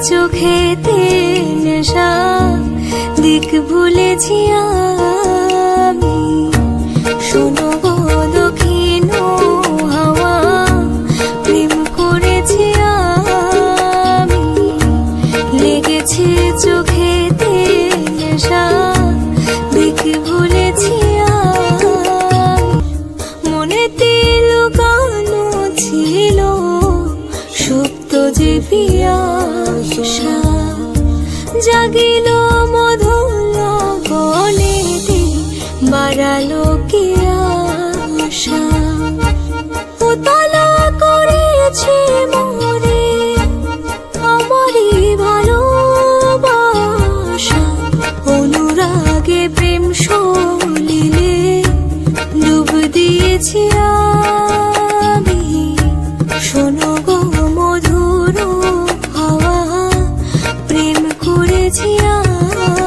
চোখেতে নেশা, দিক ভুলেছি আমি। শোনো গো দক্ষিণ হাওয়া, প্রেম করেছি আমি। লেগেছে চোখেতে নেশা, দিক ভুলেছি আমি। মনেতে লুকানো ছিল সুপ্ত যে পিয়াসা, জাগিল মধুর গলেতে, বাড়ালো কি আশা। উতলা করেছে মোরে আমারই ভালোবাসা, অনুরাগে প্রেম সলিলে ডুব দিয়েছি আমি। শোনো গো মধুর হাওয়া, প্রেম করেছি আমি।